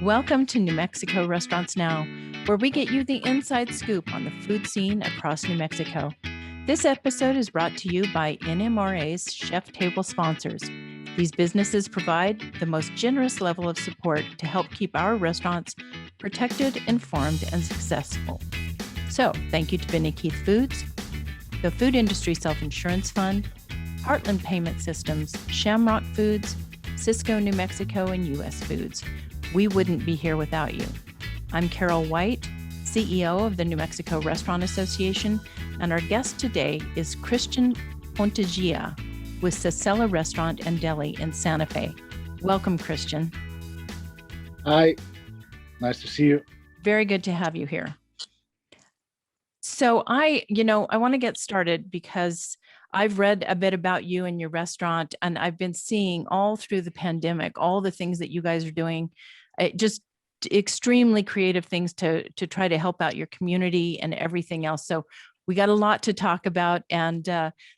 Welcome to New Mexico Restaurants Now, where we get you the inside scoop on the food scene across New Mexico. This episode is brought to you by NMRA's Chef Table sponsors. These businesses provide the most generous level of support to help keep our restaurants protected, informed, and successful. So, thank you to Benny Keith Foods, the Food Industry Self-Insurance Fund, Heartland Payment Systems, Shamrock Foods, Cisco New Mexico, and U.S. Foods. We wouldn't be here without you. I'm Carol White, CEO of the New Mexico Restaurant Association, and our guest today is Chef Pontiggia with Sassella Restaurant and Deli in Santa Fe. Welcome, Christian. Hi, nice to see you. Very good to have you here. So I want to get started because I've read a bit about you and your restaurant, and I've been seeing all through the pandemic, all the things that you guys are doing, just extremely creative things to try to help out your community and everything else. So we got a lot to talk about, and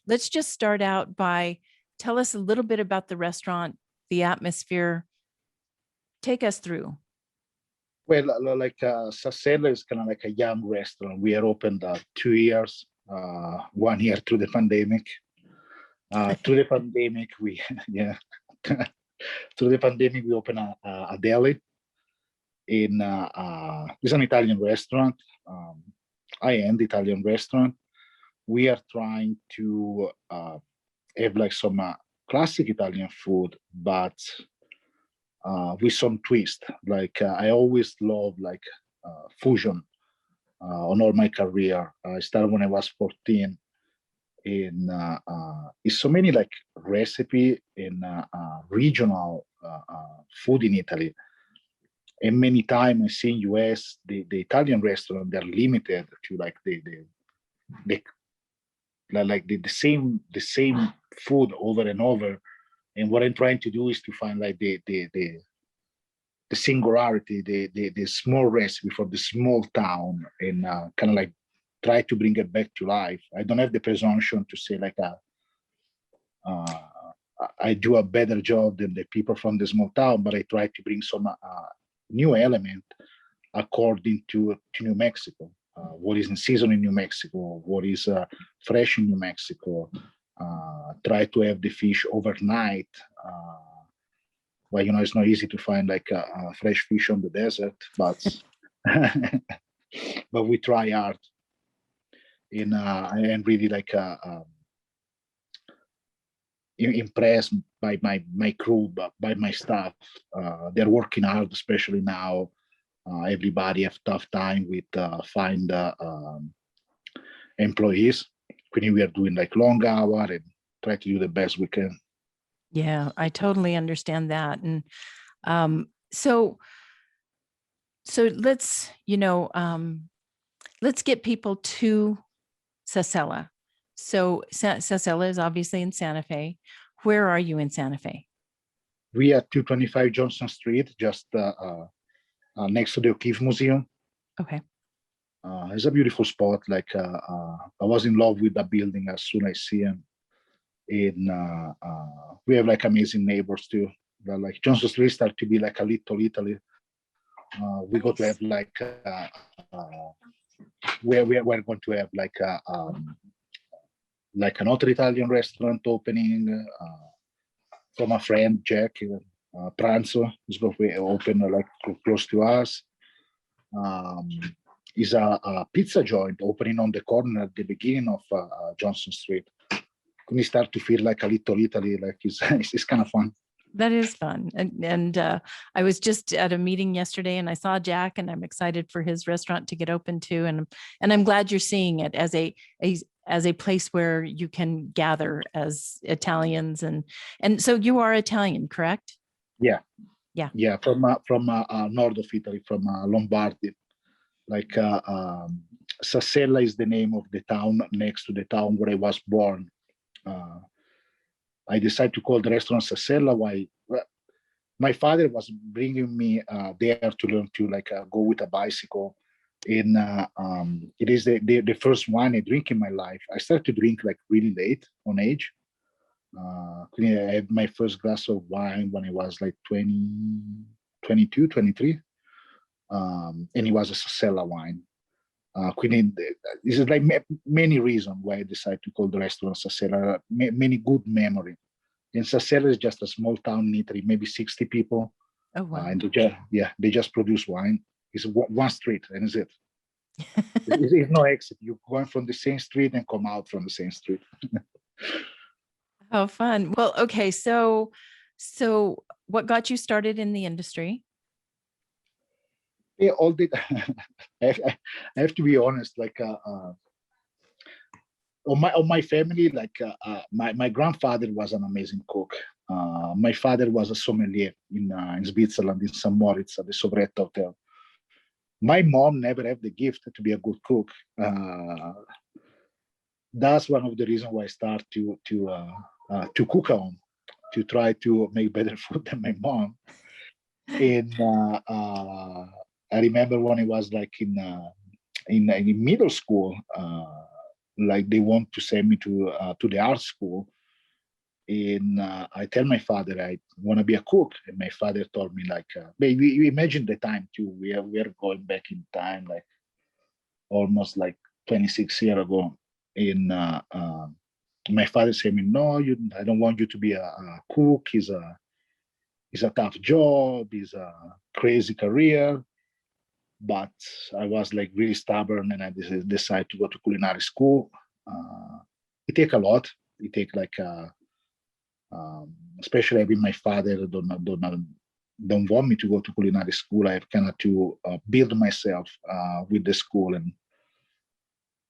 let's just start out by tell us a little bit about the restaurant, the atmosphere. Take us through. Well, Sassella is kind of like a young restaurant. We are opened 2 years, 1 year through the pandemic. Through the pandemic, we opened a deli in it's an Italian restaurant, high-end Italian restaurant. We are trying to have like some classic Italian food, but with some twist. Like I always love like fusion on all my career. I started when I was 14. It's so many like recipe in regional food in Italy. And many times I see in US, the Italian restaurant, they're limited to like the same food over and over. And what I'm trying to do is to find like the singularity, the small recipe for the small town, and kind of like try to bring it back to life. I don't have the presumption to say like I do a better job than the people from the small town, but I try to bring some new element according to New Mexico. What is in season in New Mexico? What is fresh in New Mexico? Try to have the fish overnight. Well, it's not easy to find like fresh fish on the desert, but but we try hard. And I am really like impressed by my crew, by my staff. They're working hard, especially now. Everybody have tough time with find employees. We are doing like long hour and try to do the best we can. Yeah, I totally understand that. And so let's get people to Sassella. So Sassella is obviously in Santa Fe. Where are you in Santa Fe? We are 225 Johnson Street, just next to the O'Keeffe Museum. Okay. It's a beautiful spot. Like I was in love with the building as soon as I see him. We have like amazing neighbors too. But like Johnson Street start to be like a little Italy. We got to have like we're going to have like another Italian restaurant opening from a friend, Jack. Pranzo is going to open like close to us. Is a pizza joint opening on the corner at the beginning of Johnson Street. We start to feel like a little Italy, like it's kind of fun. That is fun. And I was just at a meeting yesterday and I saw Jack, and I'm excited for his restaurant to get open too. And I'm glad you're seeing it as a place where you can gather as Italians. And so you are Italian, correct? Yeah. Yeah. From north of Italy, from Lombardy. Like Sassella is the name of the town next to the town where I was born. I decided to call the restaurant Sassella. Why? Well, my father was bringing me there to learn to like go with a bicycle. And it is the first wine I drink in my life. I started to drink like really late on age. I had my first glass of wine when I was like 22, 23. and it was a Sassella wine. Quindi this is like many reasons why I decided to call the restaurant Sassella. Many good memory. And Sassella is just a small town in Italy, maybe 60 people. Oh, wow. And they just produce wine. It's one street, and is it. It's no exit. You're going from the same street and come out from the same street. How fun. Well, okay. So what got you started in the industry? Yeah, all the I have to be honest, like on my family, like my grandfather was an amazing cook. My father was a sommelier in Switzerland, in St. Moritz at the Sovretta Hotel. My mom never had the gift to be a good cook. That's one of the reasons why I start to cook at home, to try to make better food than my mom. And I remember when I was like in middle school, like they want to send me to the art school, and I tell my father I want to be a cook, and my father told me like, baby, you imagine the time too. We are going back in time, like almost like 26 years ago. And my father said me, no, I don't want you to be a cook. It's a tough job. It's a crazy career. But I was like really stubborn, and I decided to go to culinary school. It take a lot. It take like, especially having my father don't want me to go to culinary school. I have kind of to build myself with the school, and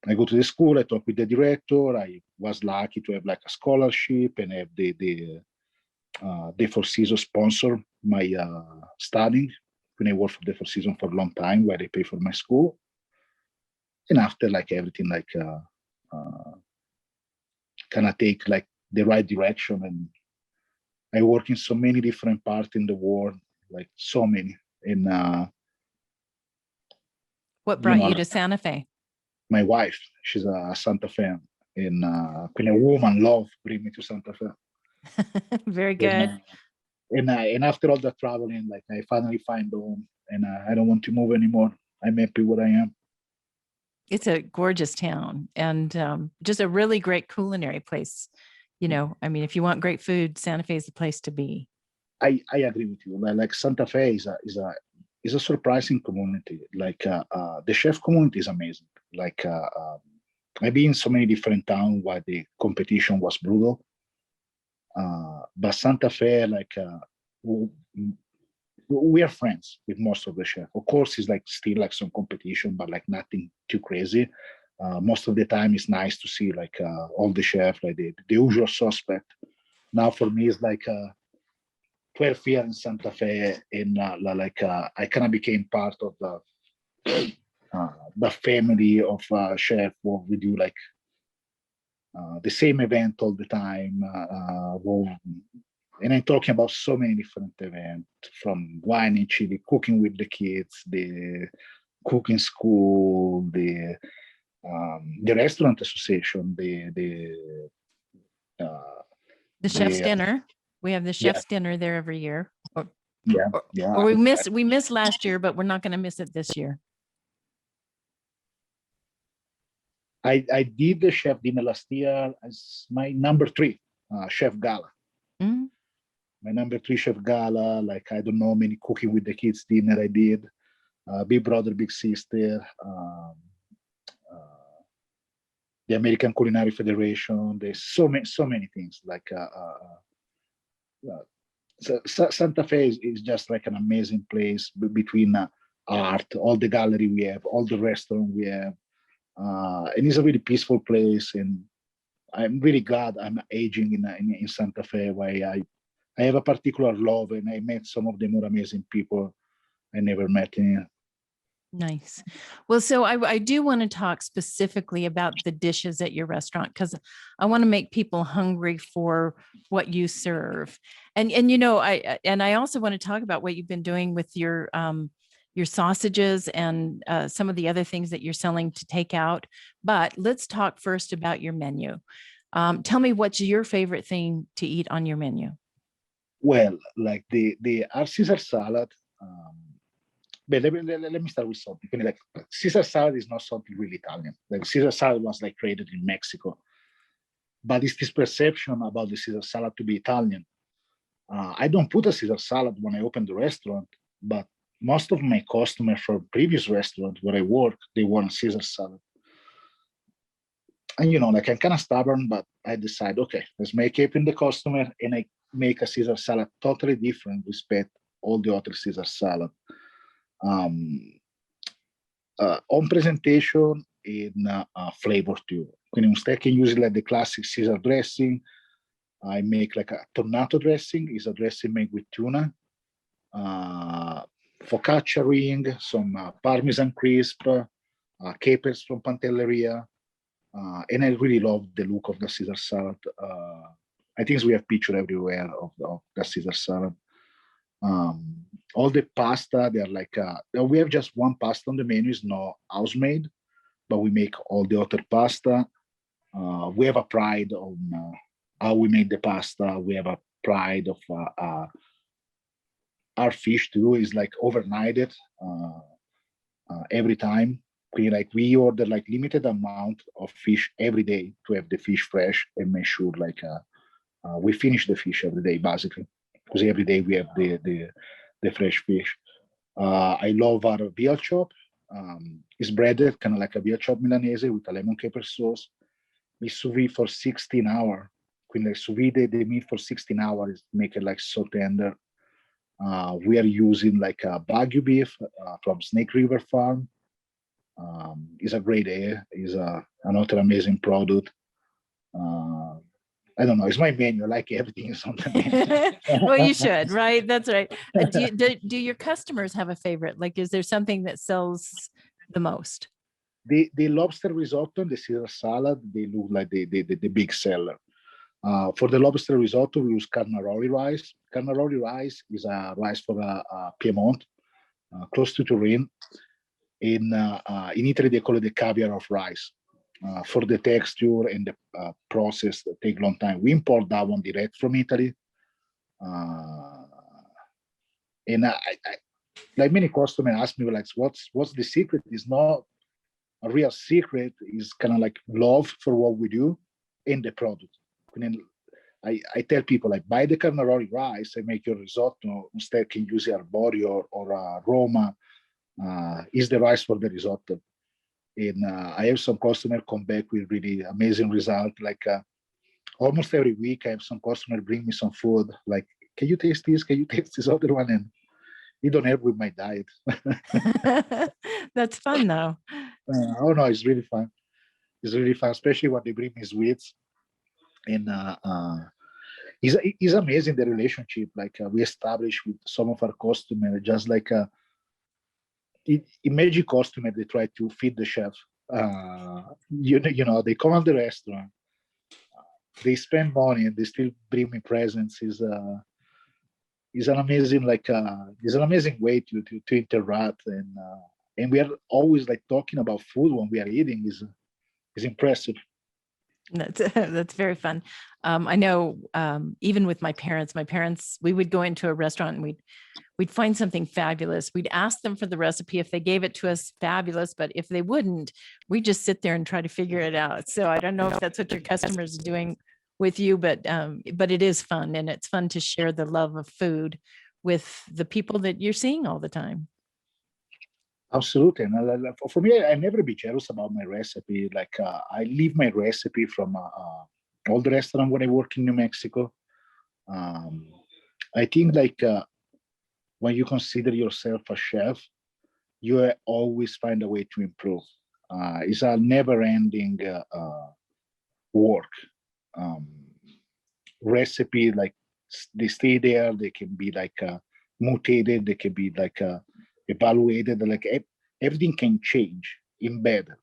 I go to the school. I talk with the director. I was lucky to have like a scholarship and have the Four Seasons sponsor my studying. When I worked for the Four Seasons for a long time, where they pay for my school. And after, like everything, like kind of take like the right direction. And I work in so many different parts in the world, like so many. And What brought you to Santa Fe? My wife, she's a Santa Fe, and when a woman love bring me to Santa Fe. Very good. And after all the traveling, like I finally find home, and I don't want to move anymore. I'm happy where I am. It's a gorgeous town, and just a really great culinary place. You know, I mean, if you want great food, Santa Fe is the place to be. I agree with you. Like Santa Fe is a surprising community. Like the chef community is amazing. Like I've been in so many different towns where the competition was brutal. But Santa Fe, like we are friends with most of the chefs. Of course, it's like still like some competition, but like nothing too crazy. Most of the time, it's nice to see like all the chefs, like the usual suspect. Now for me, it's like 12 years in Santa Fe, and I kind of became part of the family of chef. Where we do like the same event all the time. And I'm talking about so many different events, from wine and chili, cooking with the kids, the cooking school, the restaurant association, the chef's dinner. We have the chef's dinner there every year. Or we missed last year, but we're not going to miss it this year. I did the chef dinner last year as my number 3 chef gala. Mm-hmm. My number 3 chef gala, like I don't know, many cooking with the kids dinner I did, Big Brother, Big Sister, the American Culinary Federation. There's so many things. Like Santa Fe is just like an amazing place between art, all the gallery we have, all the restaurant we have, and it's a really peaceful place. And I'm really glad I'm aging in Santa Fe, where I have a particular love, and I met some of the more amazing people I never met in. Nice. Well, so I do want to talk specifically about the dishes at your restaurant, because I want to make people hungry for what you serve. And you know, I also want to talk about what you've been doing with your sausages and some of the other things that you're selling to take out. But let's talk first about your menu. Tell me, what's your favorite thing to eat on your menu? Well, like the Caesar salad, but let me start with something. Like Caesar salad is not something really Italian. Like Caesar salad was like created in Mexico, but it's this perception about the Caesar salad to be Italian. I don't put a Caesar salad when I open the restaurant, but most of my customers from previous restaurant where I work, they want a Caesar salad. And like I'm kind of stubborn, but I decide, okay, let's make it in the customer, and I make a Caesar salad totally different, respect all the other Caesar salad. On presentation in flavor too. Instead, I can use like the classic Caesar dressing. I make like a tornato dressing. Is a dressing made with tuna, focaccia ring, some Parmesan crisp, capers from Pantelleria. And I really love the look of the Caesar salad. I think we have picture everywhere of the Caesar salad. All the pasta, they're like, we have just one pasta on the menu, is not house made, but we make all the other pasta. We have a pride on how we make the pasta. We have a pride of our fish too, is like overnighted every time. We order like limited amount of fish every day to have the fish fresh and make sure like we finish the fish every day basically, because every day we have the fresh fish. I love our veal chop. It's breaded kind of like a veal chop Milanese with a lemon caper sauce. We sous vide for 16 hours. Quindi sous vide the meat for 16 hours, make it like so tender. We are using like a Wagyu beef from Snake River Farm. It's a great air. It's another amazing product. I don't know. It's my menu. I like everything is on the menu. Well, you should, right? That's right. Do your customers have a favorite? Like, is there something that sells the most? The lobster risotto and the Caesar salad, they look like the big seller. For the lobster risotto, we use Carnaroli rice. Carnaroli rice is a rice for Piedmont, close to Turin. In Italy, they call it the caviar of rice. For the texture and the process that take a long time. We import that one direct from Italy. And I like many customers ask me, like, what's the secret? It's not a real secret. It's kind of like love for what we do in the product. And then I tell people, like, buy the Carnaroli rice and make your risotto. Instead, can use arborio or Roma. Is the rice for the risotto. And I have some customers come back with really amazing result. Like almost every week, I have some customers bring me some food. Like, can you taste this? Can you taste this other one? And it don't help with my diet. That's fun though. Oh no, it's really fun. It's really fun, especially when they bring me sweets. And it's amazing the relationship like we established with some of our customers. Just like imagine customer, they try to feed the chef. You know, they come to the restaurant, they spend money, and they still bring me presents. Is an amazing is an amazing way to interact, and we are always like talking about food when we are eating. Is impressive. That's very fun. I know even with my parents, we would go into a restaurant and we'd find something fabulous. We'd ask them for the recipe. If they gave it to us, fabulous. But if they wouldn't, we just sit there and try to figure it out. So I don't know if that's what your customers are doing with you, but it is fun, and it's fun to share the love of food with the people that you're seeing all the time. Absolutely. And for me, I never be jealous about my recipe. Like I leave my recipe from all the restaurant when I work in New Mexico. I think like when you consider yourself a chef, you always find a way to improve. It's a never-ending work. Recipe, like they stay there. They can be like mutated. They can be like evaluated. Like everything can change in better.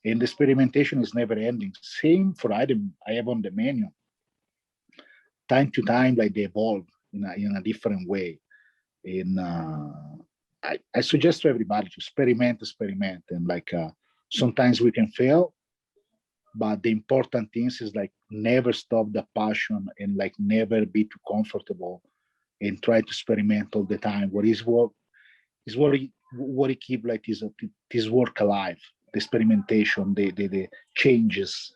And the experimentation is never ending. Same for item I have on the menu. Time to time, like they evolve in a different way. And I suggest to everybody to experiment, and like sometimes we can fail, but the important things is like never stop the passion and like never be too comfortable and try to experiment all the time. What what it keep like this work alive, the experimentation, the changes.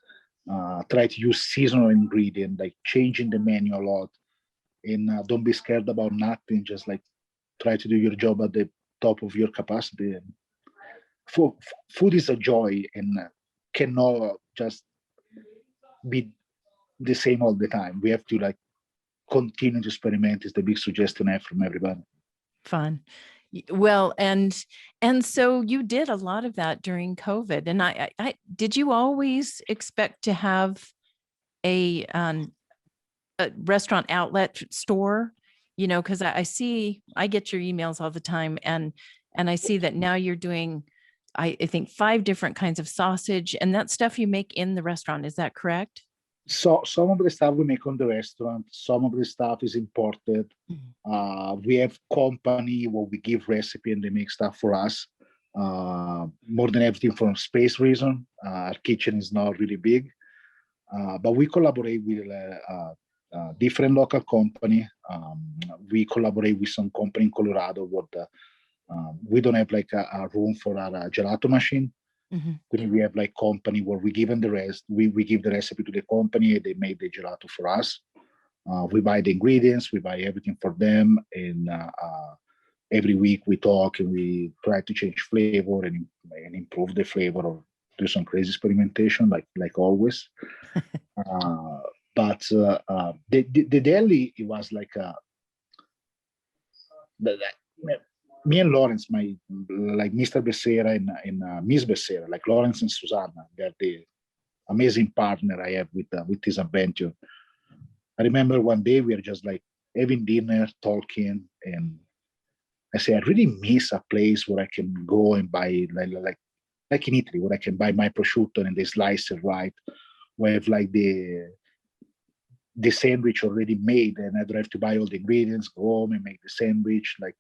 Try to use seasonal ingredient, like changing the menu a lot, and don't be scared about nothing. Just like try to do your job at the top of your capacity. And food is a joy, and cannot just be the same all the time. We have to like continue to experiment. Is the big suggestion I have from everybody. Fun. Well, and so you did a lot of that during COVID. And I did you always expect to have a restaurant outlet store? You know, because I get your emails all the time, and I see that now you're doing, I think 5 different kinds of sausage, and that stuff you make in the restaurant. Is that correct? So some of the stuff we make on the restaurant, some of the stuff is imported. We have company where we give recipe and they make stuff for us. More than everything for space reason. Our kitchen is not really big, but we collaborate with different local company. We collaborate with some company in Colorado. We don't have like a room for our gelato machine. We have like company where we give them the rest. We give the recipe to the company. They make the gelato for us. We buy the ingredients. We buy everything for them. And every week we talk and we try to change flavor and improve the flavor, or do some crazy experimentation, like always. But the deli, it was like me and Lawrence, like Mr. Becerra and Miss Becerra, like Lawrence and Susanna, they're the amazing partner I have with this adventure. I remember one day we were just like having dinner, talking, and I say I really miss a place where I can go and buy like in Italy, where I can buy my prosciutto and they slice it right, where I have like the sandwich already made, and I don't have to buy all the ingredients, go home and make the sandwich. Like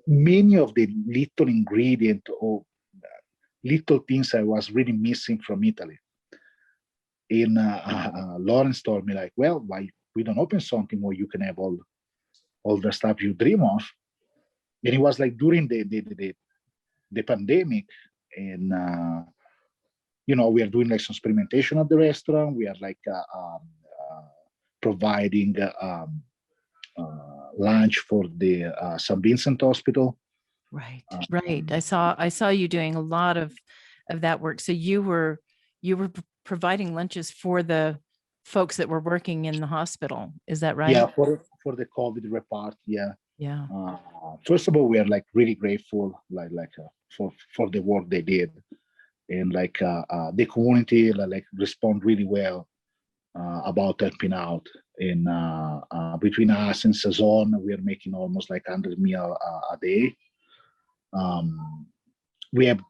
many of the little ingredient or little things I was really missing from Italy. And Lawrence told me like, well, why we don't open something where you can have all the stuff you dream of? And it was like during the pandemic, and we are doing like some experimentation at the restaurant. We are like providing lunch for the St. Vincent Hospital. Right. I saw you doing a lot of that work. So you were providing lunches for the folks that were working in the hospital. Is that right? Yeah, for the COVID report. Yeah. Yeah. First of all, we are like really grateful, for the work they did, and like the community like respond really well about helping out. And between us and Saison, we are making almost like 100 meal a day. We have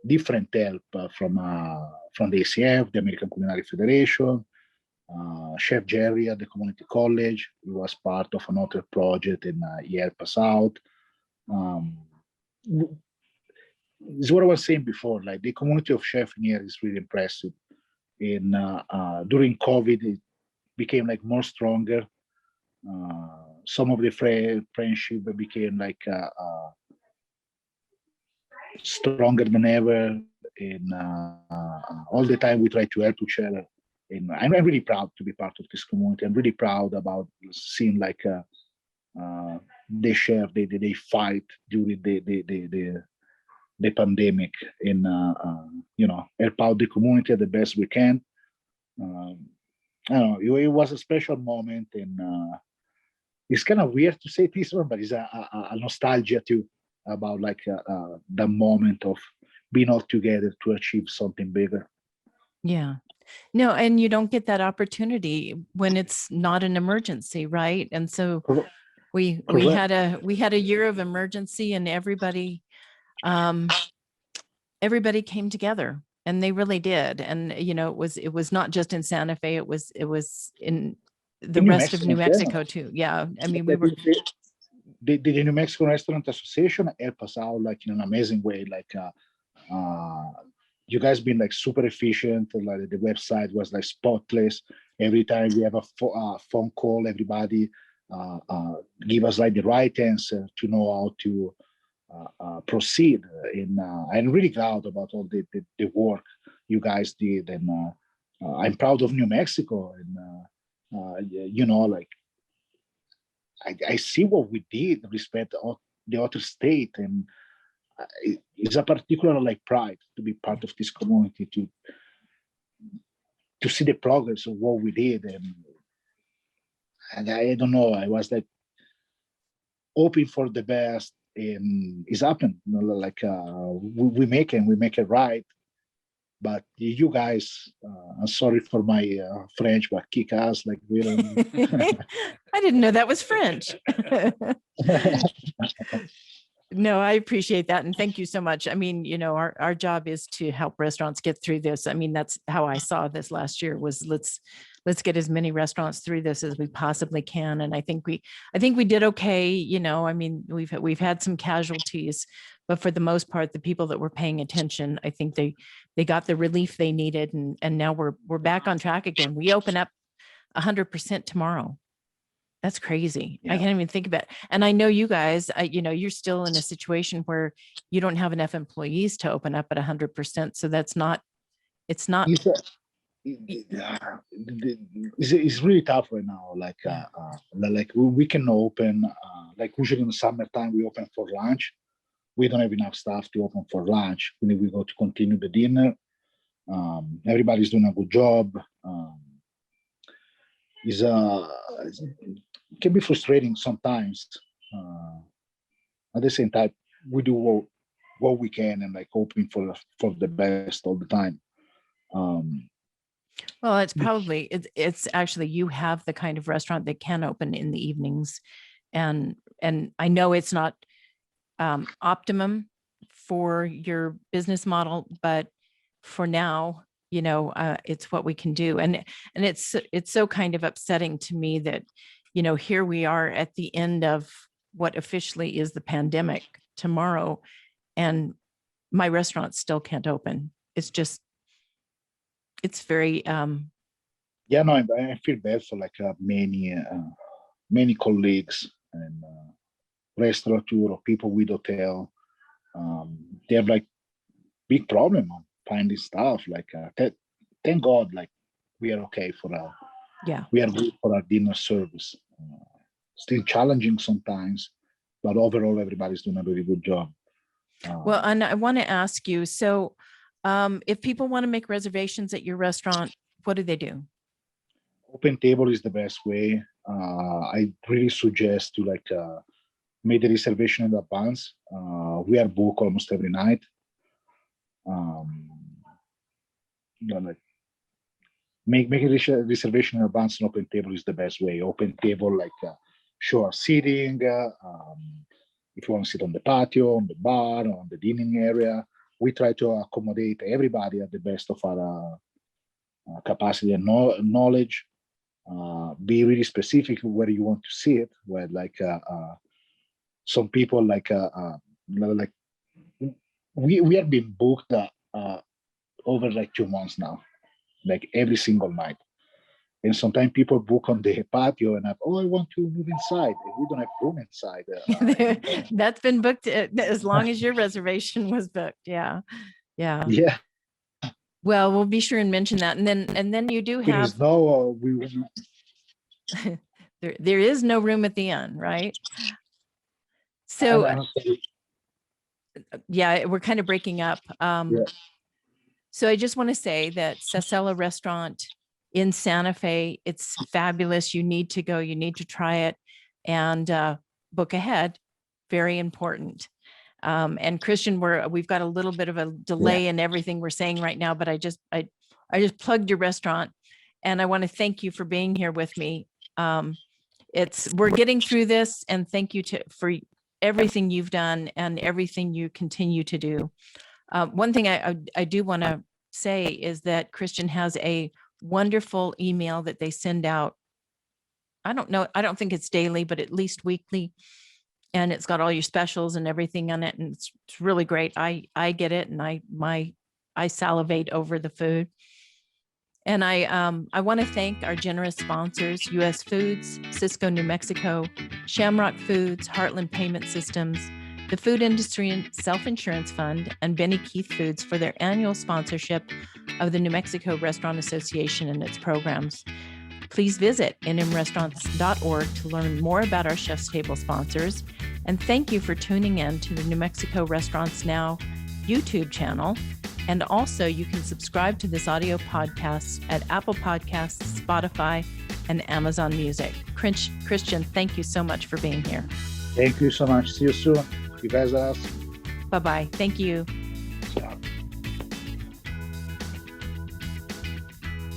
different help from the ACF, the American Culinary Federation, Chef Jerry at the community college. He was part of another project, and he helped us out. This is what I was saying before, like the community of chefs here is really impressive. And during COVID, it became like more stronger. Some of the friendship became like stronger than ever. And all the time we try to help each other. And I'm really proud to be part of this community. I'm really proud about seeing like they share, they fight during the pandemic, and help out the community the best we can. I don't know, it was a special moment, and it's kind of weird to say this one, but it's a nostalgia too, about like the moment of being all together to achieve something bigger. Yeah. No, and you don't get that opportunity when it's not an emergency, right? And so we had a year of emergency, and everybody came together, and they really did. And it was not just in Santa Fe, it was in the rest of New Mexico too. Yeah. I mean, we were the New Mexico Restaurant Association helped us out like in an amazing way. Like you guys been like super efficient. Like the website was like spotless. Every time we have a phone call, everybody give us like the right answer to know how to proceed. I'm really proud about all the work you guys did, and I'm proud of New Mexico. And like I see what we did with respect to the other state, and it's a particular like pride to be part of this community, to see the progress of what we did. And I don't know, I was like hoping for the best, and it's happened. Like we make it right. But you guys, I'm sorry for my French, but kick ass like really. I didn't know that was French. No, I appreciate that. And thank you so much. I mean, our job is to help restaurants get through this. I mean, that's how I saw this last year was let's get as many restaurants through this as we possibly can. And I think we did okay. I mean, we've had some casualties, but for the most part, the people that were paying attention, I think they got the relief they needed. And now we're back on track again. We open up 100% tomorrow. That's crazy. Yeah. I can't even think about it. And I know you guys, you're still in a situation where you don't have enough employees to open up at 100%. So it's not. It's really tough right now. Like, like we can open, like usually in the summertime, we open for lunch. We don't have enough staff to open for lunch. We go to continue the dinner. Everybody's doing a good job. It can be frustrating sometimes. At the same time, we do what we can, and like hoping for the best all the time. Well, it's actually, you have the kind of restaurant that can open in the evenings, and I know it's not optimum for your business model, but for now, it's what we can do. And it's so kind of upsetting to me that, here we are at the end of what officially is the pandemic tomorrow, and my restaurant still can't open. It's very, yeah, no, I feel bad for like many colleagues and restaurateur or people with hotel. They have like big problem on finding staff. Like thank God, like we are okay for we are good for our dinner service. Still challenging sometimes, but overall everybody's doing a really good job. Well, and I want to ask you, so if people want to make reservations at your restaurant, what do they do? Open table is the best way. I really suggest to like make the reservation in advance. We are booked almost every night. Like make a reservation in advance. And open table is the best way. Open table, like sure, seating. If you want to sit on the patio, on the bar, on the dining area, we try to accommodate everybody at the best of our capacity and knowledge. Be really specific where you want to see it. Where like some people like we have been booked over like 2 months now, like every single night. And sometimes people book on the patio and I want to move inside. We don't have room inside. That's been booked as long as your reservation was booked. Yeah. Well, we'll be sure and mention that. And then you do have there is no room at the end, right? So yeah, we're kind of breaking up. So I just want to say that Sassella restaurant in Santa Fe, it's fabulous. You need to go, you need to try it, and book ahead. Very important. And Christian, we've got a little bit of a delay in everything we're saying right now, but I just plugged your restaurant, and I want to thank you for being here with me. We're getting through this, and thank you for everything you've done and everything you continue to do. One thing I do want to say is that Christian has a wonderful email that they send out. I don't think it's daily, but at least weekly. And it's got all your specials and everything on it. And it's really great. I get it. And I salivate over the food. And I want to thank our generous sponsors, U.S. Foods, Cisco, New Mexico, Shamrock Foods, Heartland Payment Systems, the Food Industry Self-Insurance Fund, and Benny Keith Foods for their annual sponsorship of the New Mexico Restaurant Association and its programs. Please visit nmrestaurants.org to learn more about our Chef's Table sponsors. And thank you for tuning in to the New Mexico Restaurants Now YouTube channel. And also, you can subscribe to this audio podcast at Apple Podcasts, Spotify, and Amazon Music. Christian, thank you so much for being here. Thank you so much. See you soon. You guys are awesome. Bye-bye. Thank you.